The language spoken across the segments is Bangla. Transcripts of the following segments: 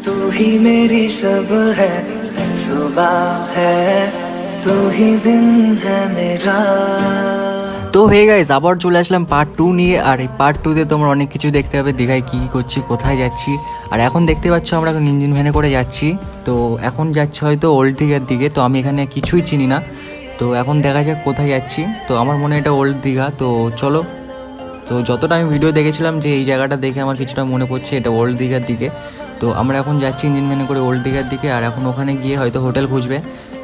तू ही मेरी सब है, सुबह है तू ही दिन है मेरा। তো হে গাইস, আবার চলে আসলাম পার্ট 2 নিয়ে। আর এই পার্ট 2 তে তোমরা অনেক কিছু দেখতে পাবে, দীঘায় কী কী করছি, কোথায় যাচ্ছি। আর এখন দেখতে পাচ্ছ আমরা এখন ইঞ্জিন ভ্যানে করে যাচ্ছি। তো এখন যাচ্ছে হয়তো ওল্ড দীঘার দিকে। তো আমি এখানে কিছুই চিনি না, তো এখন দেখা যাক কোথায় যাচ্ছি। তো আমার মনে হয় এটা ওল্ড দীঘা। তো চলো, তো যতটা আমি ভিডিও দেখেছিলাম যে এই জায়গাটা দেখে আমার কিছুটা মনে পড়ছে এটা ওল্ড দীঘার দিকে। তো আমরা এখন যাচ্ছি ইঞ্জিন ভ্যানে করে ওল্ড দীঘার দিকে। আর এখন ওখানে গিয়ে হয়তো হোটেল খুঁজবে।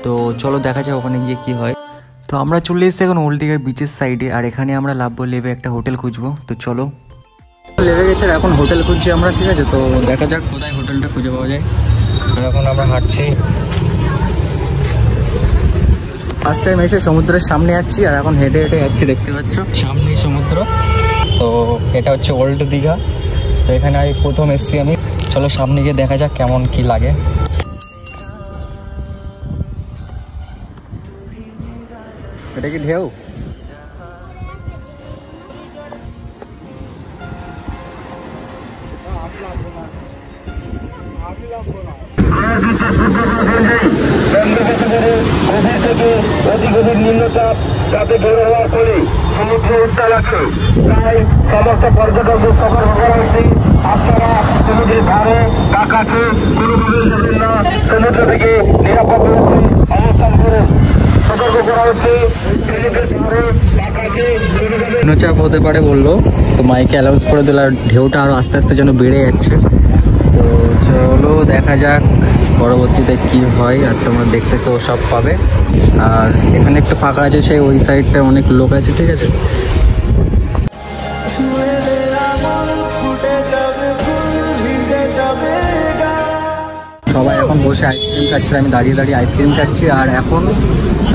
তো চলো দেখা যাক ওখানে গিয়ে কী হয়। তো আমরা চলে এসেছি এখন ওল্ড দীঘার বিচের সাইডে। আর এখানে আমরা লাভবো লেবে একটা হোটেল খুঁজবো। তো চলো, লেবে গেছে আর এখন হোটেল খুঁজছি আমরা, ঠিক আছে। তো দেখা যাক কোথায় হোটেলটা খুঁজে পাওয়া যায়। আর এখন আমরা হাঁটছি, ফার্স্ট টাইম এসে সমুদ্রের সামনে যাচ্ছি। আর এখন হেঁটে হেঁটে যাচ্ছি, দেখতে পাচ্ছ সামনেই সমুদ্র। তো এটা হচ্ছে ওল্ড দীঘা। তো এখানে আমি প্রথম এসেছি আমি। চলো সামনে গিয়ে দেখা যাক কেমন কি লাগে। এটা কি ঢেউ? নিম্নচাপ তাতে বেড়ে হওয়ার ফলে সমুদ্র উত্তাল আছে। তাই সমস্ত পর্যটকদের সতর্ক করা উচিত, আপনারা সমুদ্রের ধারে বা কাছে কোনোভাবে যাবেন না। সমুদ্র থেকে নিরাপদ অবস্থান করুন, সতর্ক করা হচ্ছে। সমুদ্রের ধারে বা কাছে নিম্নচাপ হতে পারে বললো, তো মাইকে অ্যালাউন্স করে দিল। আর ঢেউটা আরও আস্তে আস্তে যেন বেড়ে যাচ্ছে। তো চলো দেখা যাক পরবর্তীতে কি হয়। আর তোমরা দেখতে তো সব পাবে। আর এখানে একটু ফাঁকা আছে, সেই ওই সাইডটা অনেক লোক আছে, ঠিক আছে। সবাই এখন বসে আইসক্রিম খাচ্ছে, আমি দাঁড়িয়ে দাঁড়িয়ে আইসক্রিম খাচ্ছি। আর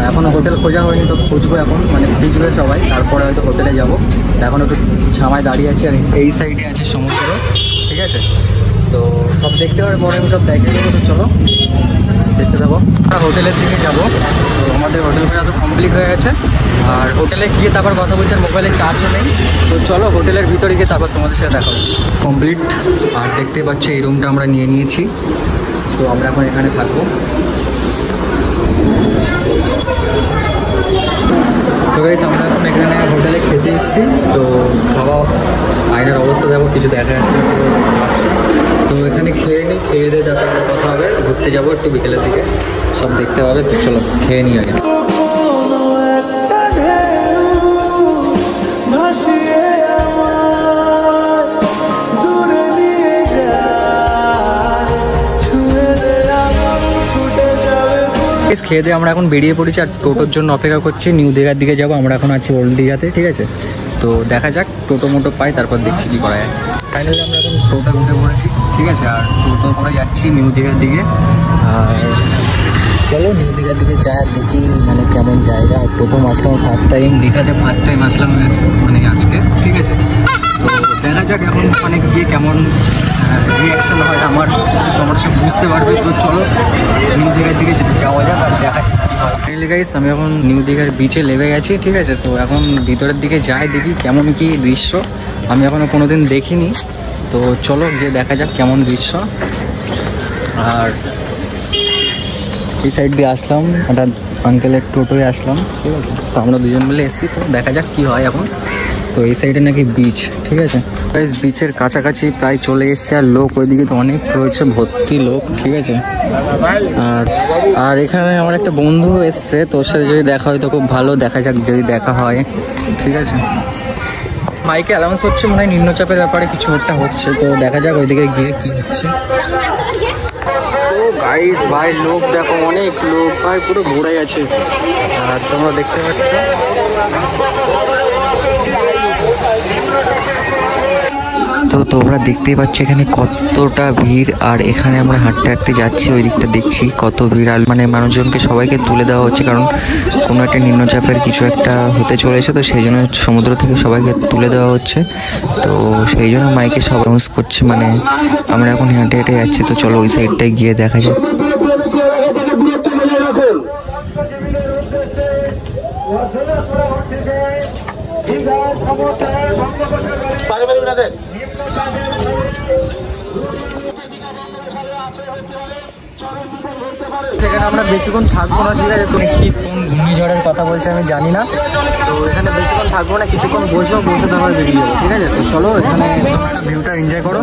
এখনও হোটেল খোঁজা হয়নি, তো খুঁজবো এখন, মানে খুঁজবে সবাই, তারপরে হয়তো হোটেলে যাবো। এখন একটু ছামায় দাঁড়িয়ে আছি। আর এই সাইডে আছে সমুদ্র, ঠিক আছে। তো সব দেখতে পাবে পরে, আমি সব দেখে দেবো। তো চলো দেখতে যাবো। হোটেলের দিকে যাবো। তো আমাদের হোটেল খোঁজা তো কমপ্লিট হয়ে গেছে। আর হোটেলে গিয়ে তারপর কথা বলছি, আর মোবাইলে চার্জও নেই। তো চলো হোটেলের ভিতরে গিয়ে তারপর তোমাদের সাথে দেখা কমপ্লিট। আর দেখতে পাচ্ছি এই রুমটা আমরা নিয়ে নিয়েছি। তো আমরা এখন এখানে থাকবো। তো গাইস, আমরা এখন এখানে হোটেলে খেতে এসেছি। তো খাওয়া আয়নার অবস্থা দেখো, কিছু দেখা যাচ্ছে। তো এখানে খেয়ে নিই, খেয়ে দিয়ে তারপরে কথা হবে। ঘুরতে যাবো একটু বিকেলের দিকে, সব দেখতে হবে। তো চলো খেয়ে নিই আগে। খেয়ে দিয়ে আমরা এখন বেরিয়ে পড়েছি। আর টোটোর জন্য অপেক্ষা করছি, নিউ দীঘার দিকে যাবো। আমরা এখন আছি ওল্ড দীঘাতে, ঠিক আছে। তো দেখা যাক টোটো মোটো পাই, তারপর দেখছি কী করা যায়। ফাইনালি আমরা এখন টোটো উঠে পড়েছি, ঠিক আছে। আর টোটো করে যাচ্ছি নিউ দীঘার দিকে। আর চলো নিউ দীঘার দিকে যাই, দেখি মানে কেমন জায়গা। প্রথম আসলাম, ফার্স্ট টাইম দীঘাতে, ফার্স্ট টাইম আসলাম মানে আজকে, ঠিক আছে। তো দেখা যাক এখন মানে গিয়ে কেমন রিয়াকশান হয় আমার, তোমরা সব বুঝতে পারবে। তো চলো নিউ দীঘার দিকে যাওয়া যাক আর দেখা যাক কী হয়। ফাইনালি গাইস, আমি এখন নিউ দীঘার বিচে লেবে গেছি, ঠিক আছে। তো এখন ভিতরের দিকে যাই, দেখি কেমন কি দৃশ্য। আমি এখনও কোনোদিন দেখিনি। তো চলো গিয়ে দেখা যাক কেমন দৃশ্য। আর এই সাইড দিয়ে আসলাম, একটা আঙ্কেলের টোটোয় আসলাম, ঠিক আছে। তো আমরা দুজন মিলে এসেছি। তো দেখা যাক কী হয় এখন। তো এই সাইডে নাকি বিচ, ঠিক আছে। বিচের কাছাকাছি প্রায় চলে এসছে। আর লোক ওইদিকে তো অনেক রয়েছে, ভর্তি লোক, ঠিক আছে। আর এখানে আমার একটা বন্ধু এসছে, তোর সাথে যদি দেখা হয় তো খুব ভালো। দেখা যাক যদি দেখা হয়, ঠিক আছে। মাইকে অ্যালাউন্স হচ্ছে, মনে হয় নিম্নচাপের ব্যাপারে কিছু একটা হচ্ছে। তো দেখা যাক ওইদিকে গিয়ে কী হচ্ছে। গাইস ভাই, লোক দেখো, অনেক লোক ভাই, পুরো ঘুরে গেছে। আর তোমরা দেখতে পাচ্ছ তো তোমরা দেখতেই পাচ্ছ এখানে কতটা ভিড়। আর এখানে আমরা হাঁটতে হাঁটতে যাচ্ছি, ওই দিকটা দেখছি কত ভিড়। আর মানে মানুষজনকে সবাইকে তুলে দেওয়া হচ্ছে, কারণ কোনো একটা নিম্নচাপের কিছু একটা হতে চলেছে। তো সেই জন্য সমুদ্র থেকে সবাইকে তুলে দেওয়া হচ্ছে। তো সেই জন্য মাইকে সব অ্যানাউন্স করছে। মানে আমরা এখন হেঁটে হেঁটে যাচ্ছি। তো চলো ওই সাইডটায় গিয়ে দেখা যাক। সেখানে আমরা বেশিক্ষণ থাকবো না, ঠিক আছে? তুমি কি কোন ঘূর্ণিঝড়ের কথা বলছে আমি জানি না, তো এখানে বেশিক্ষণ থাকবো না, কিছুক্ষণ বসে তারপরে বেরিয়ে যাবো, ঠিক আছে? তো চলো এখানে তোমরা একটা ভিউটা এনজয় করো,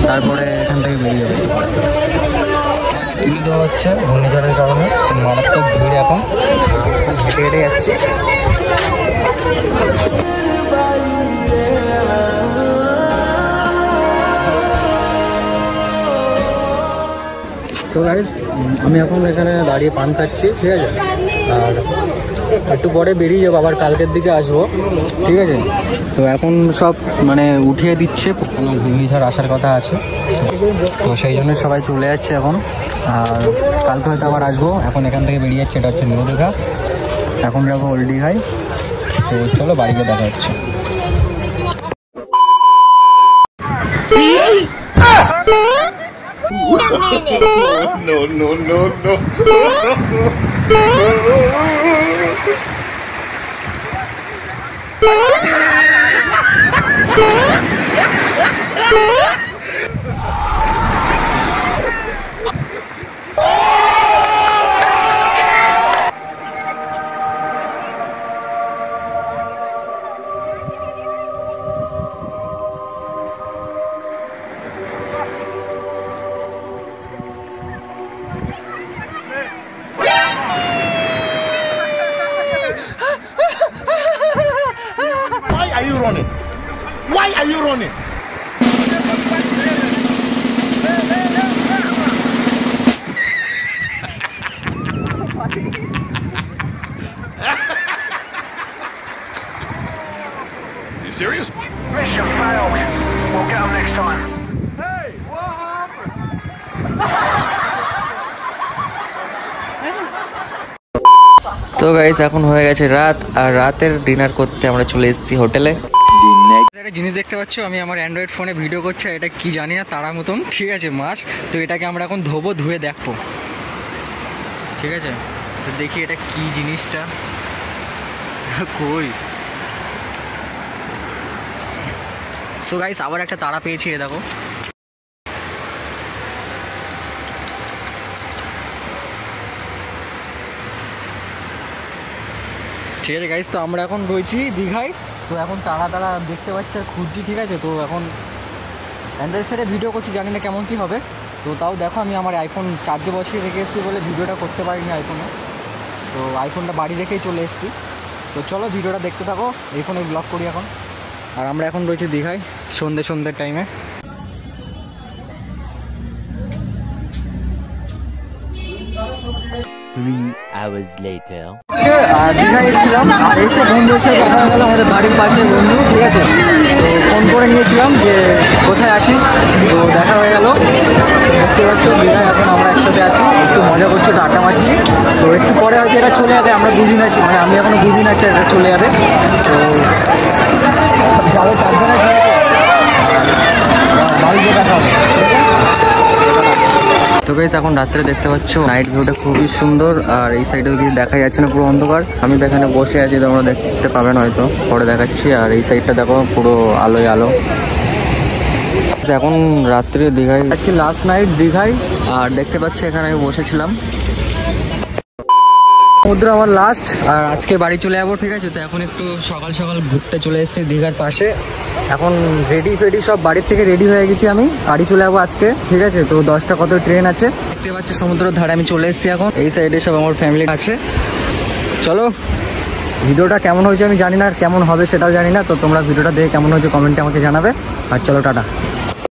তারপরে এখান থেকে বেরিয়ে যাবো। তুলে দেওয়া হচ্ছে ঘূর্ণিঝড়ের কারণে মারাত্মক ভিড়, এখন হেঁটে হেঁটে যাচ্ছি। তো গাইস আমি এখন এখানে দাঁড়িয়ে পান খাচ্ছি, ঠিক আছে? আর একটু পরে বেরিয়ে যাবো, আবার কালকের দিকে আসবো, ঠিক আছে? তো এখন সব মানে উঠিয়ে দিচ্ছে, কোনো ঘূর্ণিঝড় আসার কথা আছে, তো সেই জন্য সবাই চলে যাচ্ছে এখন। আর কালকে হয়তো আবার আসবো। এখন এখান থেকে বেরিয়ে যাচ্ছে, এটা হচ্ছে নিউ দীঘা, এখন যাবো ওল্ড দীঘায়। তো চলো বাড়িতে দেখা হচ্ছে। No, no, no, no. Why are you running? Why are you running? You serious? Mission failed. We'll get them next time. Hey, what happened? তো গাইস এখন হয়ে গেছে রাত, আর রাতের ডিনার করতে আমরা চলে এসেছি হোটেলে। একটা জিনিস দেখতে পাচ্ছ, আমি আমার অ্যান্ড্রয়েড ফোনে ভিডিও করছি, এটা কি জানি না, তারা মতন, ঠিক আছে? মাছ। তো এটাকে আমরা এখন ধোবো, ধুয়ে দেখবো, ঠিক আছে? তো দেখি এটা কি জিনিসটা, কই। সো গাইস আবার একটা তারা পেয়েছি, এ দেখো। ঠিক আছে গাইস, তো আমরা এখন রয়েছি দীঘায়। তো এখন তারা দেখতে পাচ্ছি আর খুঁজছি, ঠিক আছে? তো এখন অ্যান্ড্রয়েড সেটে ভিডিও করছি, জানি না কেমন কী হবে। তো তাও দেখো, আমি আমার আইফোন চার্জে বসিয়ে রেখে এসেছি বলে ভিডিওটা করতে পারিনি আইফোনে, তো আইফোনটা বাড়ি রেখেই চলে এসেছি। তো চলো ভিডিওটা দেখতে থাকো, এই ফোনে ব্লগ করি এখন। আর আমরা এখন রয়েছি দীঘায় সন্ধ্যের টাইমে। 3 hours later. দীঘায় এসেছিলাম, আর এসে বন্ধুর সাথে দেখা হয়ে গেল, আমাদের বাড়ির পাশে বন্ধু, ঠিক আছে? তো ফোন করে নিয়েছিলাম যে কোথায় আছিস, তো দেখা হয়ে গেল। দেখতে পাচ্ছ দীঘায় এখন আমরা একসাথে আছি, একটু মজা করছি, একটু আড্ডা মারছি। তো একটু পরে হয়তো এটা চলে যাবে, আমরা 2 দিন আছি, মানে আমি এখনো 2 দিন আছি, এটা চলে যাবে। তো যাবে 4 জনের, বাড়িতে দেখা হবে। তো গাইস এখন রাত্রে দেখতে পাচ্ছ নাইট ভিউটা খুবই সুন্দর, আর এই সাইডে কিছু দেখা যাচ্ছে না, পুরো অন্ধকার। আমি তো এখানে বসে আছি, তোমরা দেখতে পাবেন হয়তো, পরে দেখাচ্ছি। আর এই সাইডটা দেখো পুরো আলোয় আলো। এখন রাত্রে দীঘায়, আজকে লাস্ট নাইট দীঘায়। আর দেখতে পাচ্ছি এখানে আমি বসেছিলাম, সমুদ্র আমার লাস্ট, আর আজকে বাড়ি চলে যাবো, ঠিক আছে? তো এখন একটু সকাল সকাল ঘুরতে চলে এসেছি দীঘার পাশে। এখন রেডি সব বাড়ির থেকে রেডি হয়ে গেছি, আমি বাড়ি চলে যাবো আজকে, ঠিক আছে? তো 10টা কত ট্রেন আছে। দেখতে পাচ্ছি সমুদ্রের ধারে আমি চলে এসেছি এখন, এই সাইডে সব আমার ফ্যামিলি আছে। চলো ভিডিওটা কেমন হয়েছে আমি জানি না, আর কেমন হবে সেটাও জানি না। তো তোমরা ভিডিওটা দেখে কেমন হয়েছে কমেন্টে আমাকে জানাবে। আর চলো টাটা।